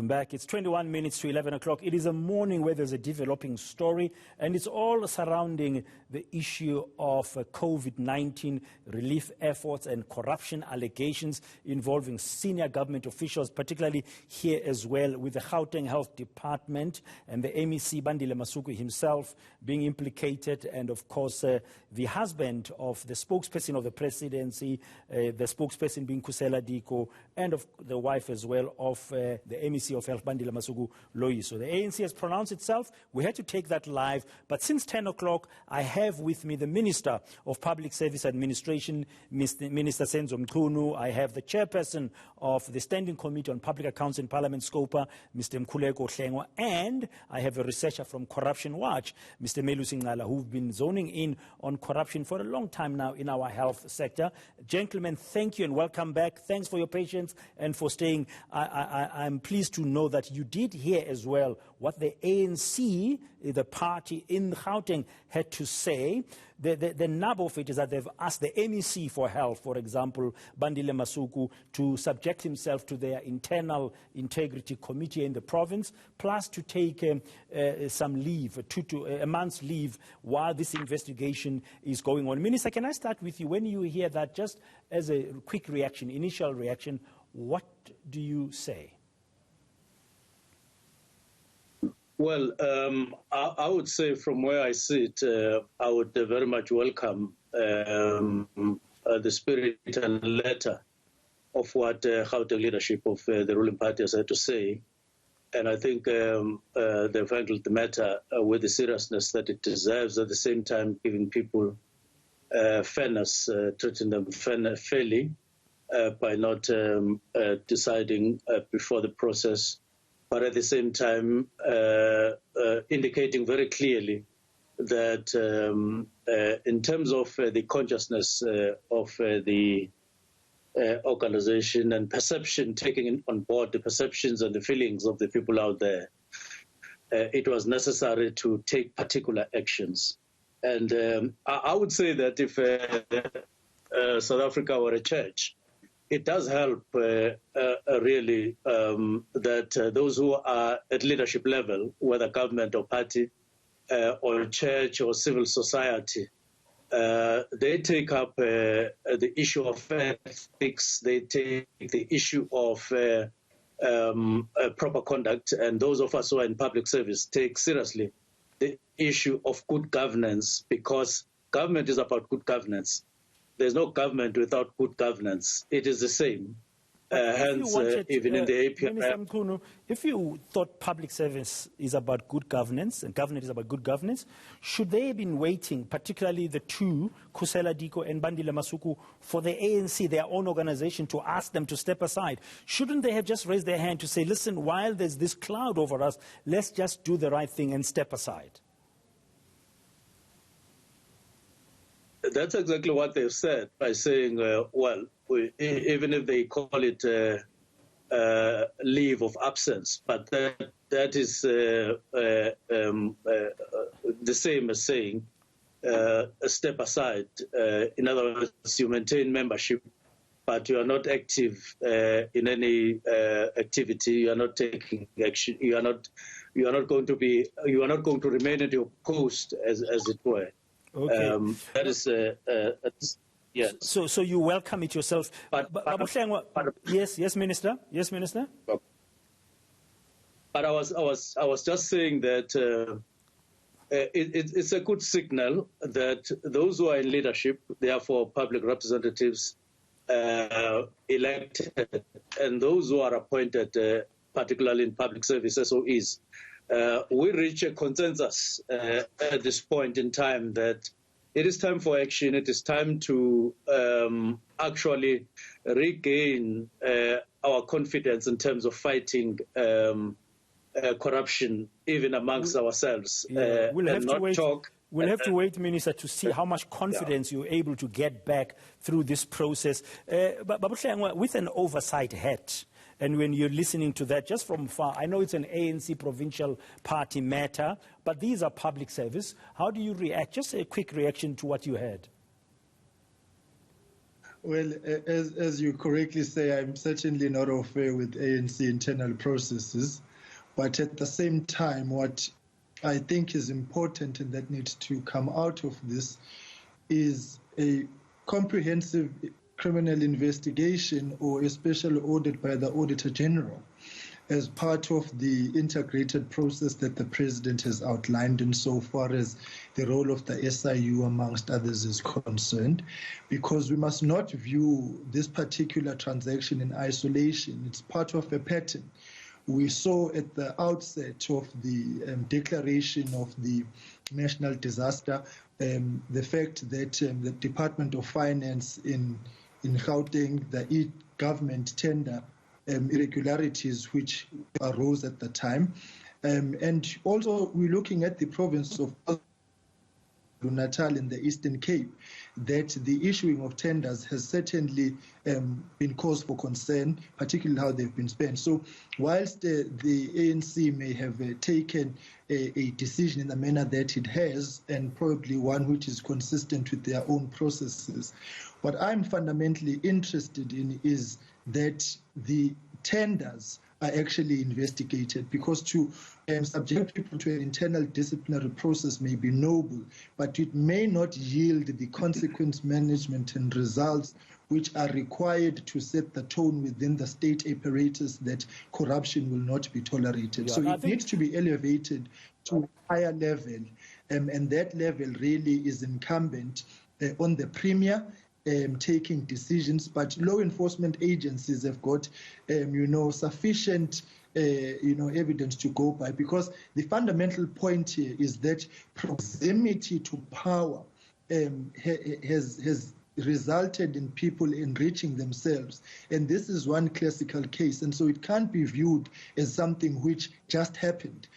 back. It's 21 minutes to 11 o'clock. It is a morning where there's a developing story, and it's all surrounding the issue of COVID-19 relief efforts and corruption allegations involving senior government officials, particularly here as well with the Gauteng Health Department and the MEC Bandile Masuku himself being implicated, and of course the husband of the spokesperson of the presidency, the spokesperson being DIKO, and of the wife as well of the MEC of Health Bandile Masuku, LOYISO. The ANC has pronounced itself. We had to take that live, but since 10 o'clock I have with me the Minister of Public Service Administration, Minister Senzo Mchunu. I have the chairperson of the Standing Committee on Public Accounts in Parliament, Scopa, Mr. Mkhuleko Hlengwa, and I have a researcher from Corruption Watch, Mr. Melusi Ncala, who've been zoning in on corruption for a long time now in our health sector. Gentlemen, thank you and welcome back. Thanks for your patience and for staying. I'm pleased to know that you did hear as well what the ANC, the party in Gauteng, had to say. The nub of it is that they've asked the MEC for health, for example, Bandile Masuku, to subject himself to their internal integrity committee in the province, plus to take some leave, a month's leave, while this investigation is going on. Minister, can I start with you? When you hear that, just as a quick reaction, initial reaction, what do you say? Well, I would say from where I sit, I would very much welcome the spirit and letter of what Gauteng leadership of the ruling party has had to say. And I think they've handled the matter with the seriousness that it deserves, at the same time giving people fairness, treating them fairly by not deciding before the process, but at the same time indicating very clearly that in terms of the consciousness of the organization and perception, taking on board the perceptions and the feelings of the people out there, it was necessary to take particular actions. And I would say that if South Africa were a church, it does help really that those who are at leadership level, whether government or party, or church or civil society, they take up the issue of ethics, they take the issue of proper conduct, and those of us who are in public service take seriously the issue of good governance, because government is about good governance. There's no government without good governance. It is the same. Hence, even in the API. Minister Mchunu, if you thought public service is about good governance and government is about good governance, should they have been waiting, particularly the two, DIKO and Bandile Masuku, for the ANC, their own organization, to ask them to step aside? Shouldn't they have just raised their hand to say, listen, while there's this cloud over us, let's just do the right thing and step aside? That's exactly what they've said by saying, well, even if they call it leave of absence, but that is the same as saying a step aside. In other words, you maintain membership, but you are not active in any activity. You are not taking action. You are not going to remain at your post, as it were. Okay. That is, yes. So you welcome it yourself. Yes, Minister. Yes, Minister. But I was just saying that it's a good signal that those who are in leadership, therefore public representatives, elected, and those who are appointed, particularly in public service SOEs, we reach a consensus at this point in time that it is time for action. It is time to actually regain our confidence in terms of fighting corruption, even amongst ourselves. We'll have to wait, Minister, to see how much confidence you're able to get back through this process. But with an oversight hat, and when you're listening to that just from far, I know it's an ANC provincial party matter, but these are public service. How do you react? Just a quick reaction to what you heard. Well, as you correctly say, I'm certainly not au fait with ANC internal processes. But at the same time, what I think is important and that needs to come out of this is a comprehensive criminal investigation or a special audit by the Auditor General as part of the integrated process that the President has outlined insofar as the role of the SIU, amongst others, is concerned, because we must not view this particular transaction in isolation. It's part of a pattern. We saw at the outset of the declaration of the national disaster the fact that the Department of Finance in Gauteng, the e-government tender, irregularities which arose at the time. And also we're looking at the province of Natal in the Eastern Cape, that the issuing of tenders has certainly been cause for concern, particularly how they've been spent. So whilst the ANC may have taken a decision in the manner that it has, and probably one which is consistent with their own processes, what I'm fundamentally interested in is that the tenders are actually investigated, because to subject people to an internal disciplinary process may be noble, but it may not yield the consequence management and results which are required to set the tone within the state apparatus that corruption will not be tolerated. Yeah, so it needs to be elevated to a higher level, and that level really is incumbent on the Premier taking decisions, but law enforcement agencies have got, sufficient, evidence to go by, because the fundamental point here is that proximity to power has resulted in people enriching themselves, and this is one classical case, and so it can't be viewed as something which just happened.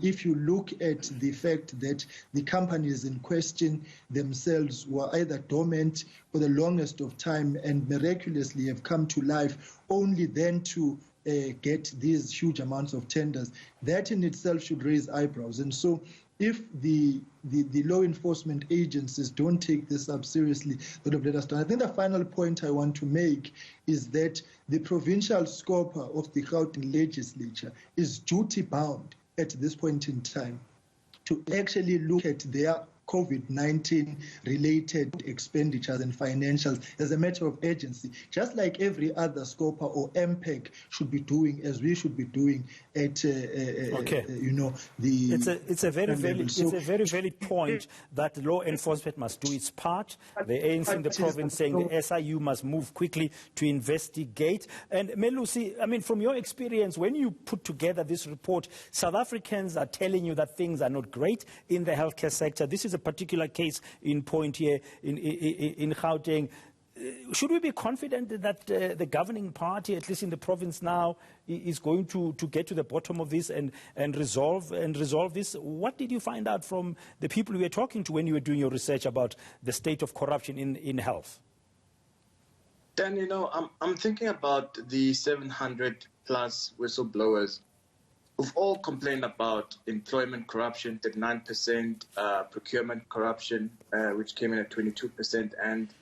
If you look at the fact that the companies in question themselves were either dormant for the longest of time and miraculously have come to life only then to get these huge amounts of tenders, that in itself should raise eyebrows. And so if the law enforcement agencies don't take this up seriously, that have let us down. I think the final point I want to make is that the provincial Scopa of the Gauteng legislature is duty-bound at this point in time to actually look at their COVID-19 related expenditures and financials as a matter of urgency, just like every other Scopa or MPEG should be doing, as we should be doing at the. It's a very valid point that law enforcement must do its part. The ANC in the province saying the SIU must move quickly to investigate. And Melusi, I mean, from your experience, when you put together this report, South Africans are telling you that things are not great in the healthcare sector. This is a particular case in point here in Gauteng. Should we be confident that the governing party, at least in the province now, is going to get to the bottom of this and resolve this? What did you find out from the people you were talking to when you were doing your research about the state of corruption in health? Dan, I'm thinking about the 700 plus whistleblowers who've all complained about employment corruption, 39%, procurement corruption, which came in at 22%, and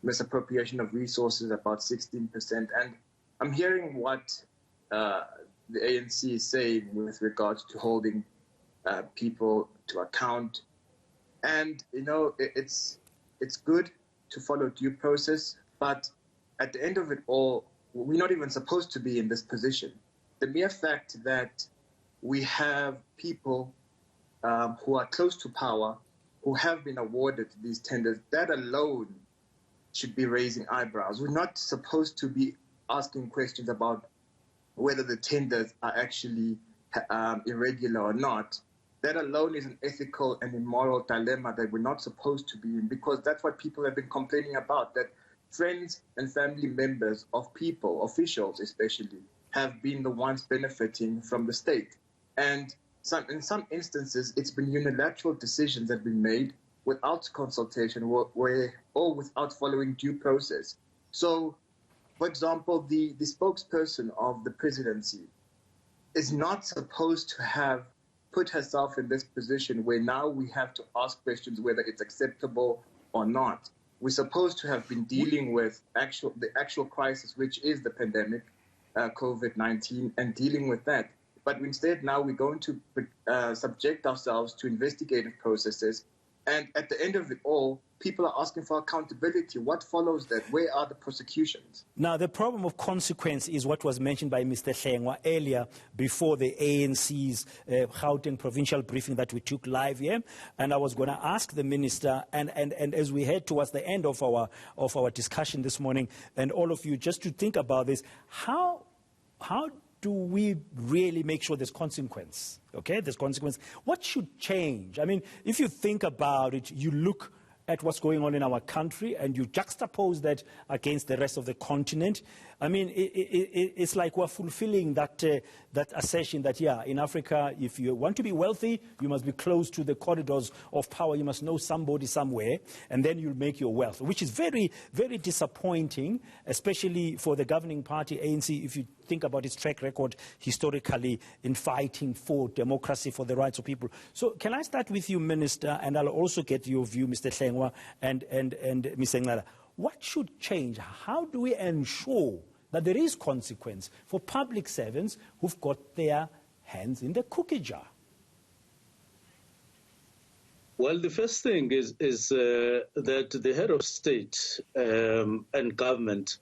misappropriation of resources, about 16%. And I'm hearing what the ANC is saying with regards to holding people to account. And, it's good to follow due process, but at the end of it all, we're not even supposed to be in this position. The mere fact that we have people who are close to power, who have been awarded these tenders, that alone should be raising eyebrows. We're not supposed to be asking questions about whether the tenders are actually irregular or not. That alone is an ethical and immoral dilemma that we're not supposed to be in, because that's what people have been complaining about, that friends and family members of people, officials especially, have been the ones benefiting from the state. And in some instances, it's been unilateral decisions that have been made without consultation or without following due process. So, for example, the spokesperson of the presidency is not supposed to have put herself in this position where now we have to ask questions whether it's acceptable or not. we're supposed to have been dealing with the actual crisis, which is the pandemic, COVID-19, and dealing with that. But instead now we're going to subject ourselves to investigative processes. And at the end of it all, people are asking for accountability. What follows that? Where are the prosecutions? Now, the problem of consequence is what was mentioned by Mr. Hlengwa earlier before the ANC's Gauteng provincial briefing that we took live here. And I was going to ask the minister, and as we head towards the end of our discussion this morning, and all of you, just to think about this, how do we really make sure there's consequence? Okay, there's consequence. What should change? I mean, if you think about it, you look at what's going on in our country and you juxtapose that against the rest of the continent. I mean, it's like we're fulfilling that assertion that, yeah, in Africa, if you want to be wealthy, you must be close to the corridors of power. You must know somebody somewhere, and then you'll make your wealth, which is very, very disappointing, especially for the governing party, ANC, if you think about its track record historically in fighting for democracy, for the rights of people. So can I start with you, Minister, and I'll also get your view, Mr. Hlengwa and Ms. Ncala. What should change? How do we ensure that there is consequence for public servants who've got their hands in the cookie jar? Well, the first thing is that the head of state and government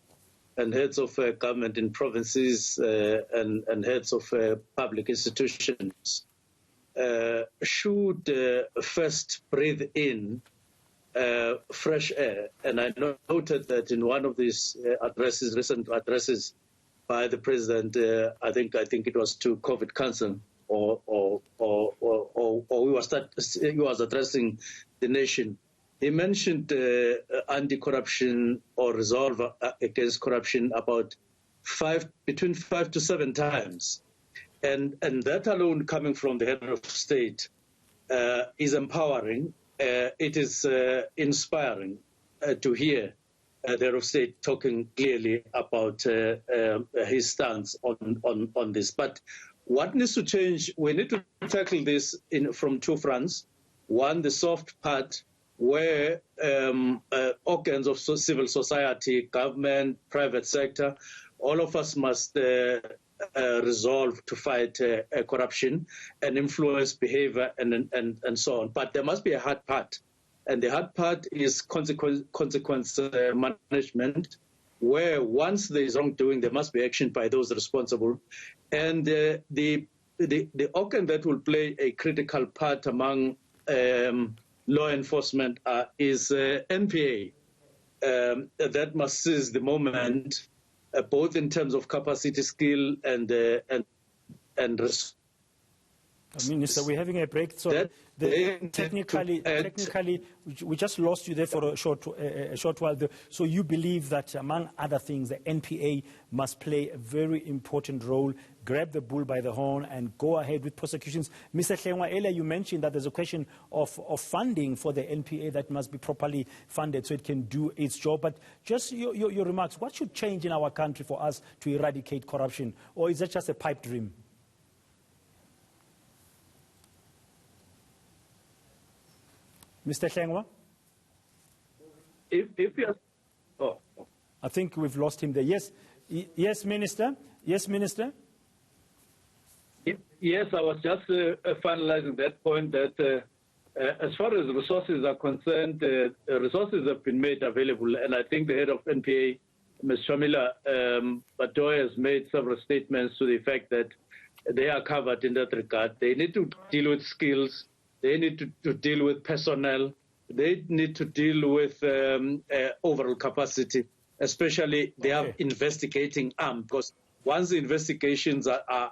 and heads of government in provinces and heads of public institutions should first breathe in fresh air. And I noted that in one of these recent addresses by the president, I think it was to COVID Council, or he was addressing the nation. He mentioned anti-corruption or resolve against corruption about between 5 to 7 times. And that alone, coming from the head of state, is empowering. It is inspiring to hear the head of state talking clearly about his stance on this. But what needs to change, we need to tackle this from 2 fronts. One, the soft part, where organs of civil society, government, private sector, all of us must resolve to fight corruption and influence behavior and so on. But there must be a hard part. And the hard part is consequence management, where once there is wrongdoing, there must be action by those responsible. And the organ that will play a critical part among law enforcement is NPA. That must seize the moment, both in terms of capacity, skill, and Minister, we're having a break. So technically, we just lost you there for a short while. So you believe that, among other things, the NPA must play a very important role, grab the bull by the horn, and go ahead with prosecutions. Mr. Hlengwa, earlier you mentioned that there's a question of funding for the NPA that must be properly funded so it can do its job. But just your remarks, what should change in our country for us to eradicate corruption? Or is that just a pipe dream? Mr. Hlengwa? If you are, I think we've lost him there. Yes, Minister. Yes, Minister. Yes, I was just finalizing that point that as far as resources are concerned, resources have been made available, and I think the head of NPA, Ms. Shamila Batoy, has made several statements to the effect that they are covered in that regard. They need to deal with skills. They need to deal with personnel. They need to deal with overall capacity, especially they are investigating arm, because once the investigations are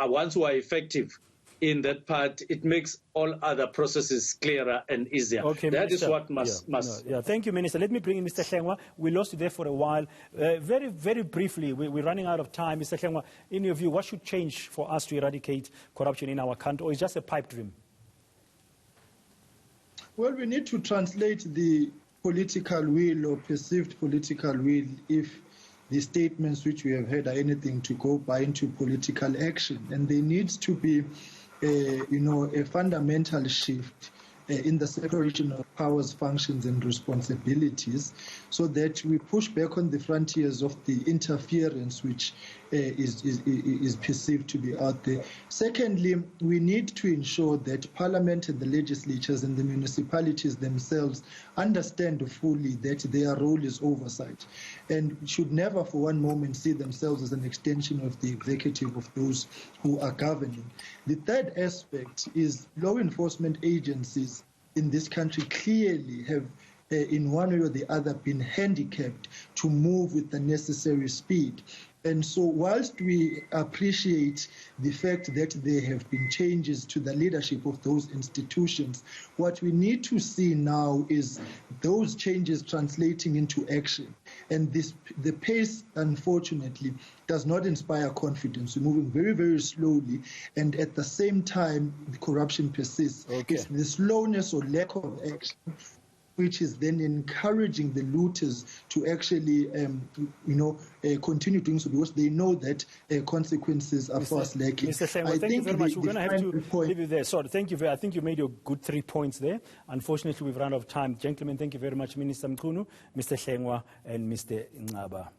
once we are effective in that part, it makes all other processes clearer and easier. Okay, that Minister, is what must. Yeah, thank you, Minister. Let me bring in Mr. Hlengwa. We lost you there for a while. Very, very briefly, we're running out of time. Mr. Hlengwa, in your view, what should change for us to eradicate corruption in our country, or is it just a pipe dream? Well, we need to translate the political will or perceived political will, if the statements which we have heard are anything to go by, into political action. And there needs to be a fundamental shift in the separation of powers, functions, and responsibilities, so that we push back on the frontiers of the interference which is perceived to be out there. Secondly, we need to ensure that Parliament and the legislatures and the municipalities themselves understand fully that their role is oversight and should never for one moment see themselves as an extension of the executive, of those who are governing. The third aspect is law enforcement agencies in this country clearly have in one way or the other been handicapped to move with the necessary speed. And so whilst we appreciate the fact that there have been changes to the leadership of those institutions, what we need to see now is those changes translating into action. And the pace, unfortunately, does not inspire confidence. We're moving very, very slowly, and at the same time, the corruption persists. Okay. It's the slowness or lack of action which is then encouraging the looters to actually, continue doing so, because they know that consequences are fast lacking. Mr. Hlengwa, thank you very much. We're going to have to leave you there. Sorry, thank you. I think you made your good 3 points there. Unfortunately, we've run out of time. Gentlemen, thank you very much, Minister Mchunu, Mr. Hlengwa, and Mr. Ncala.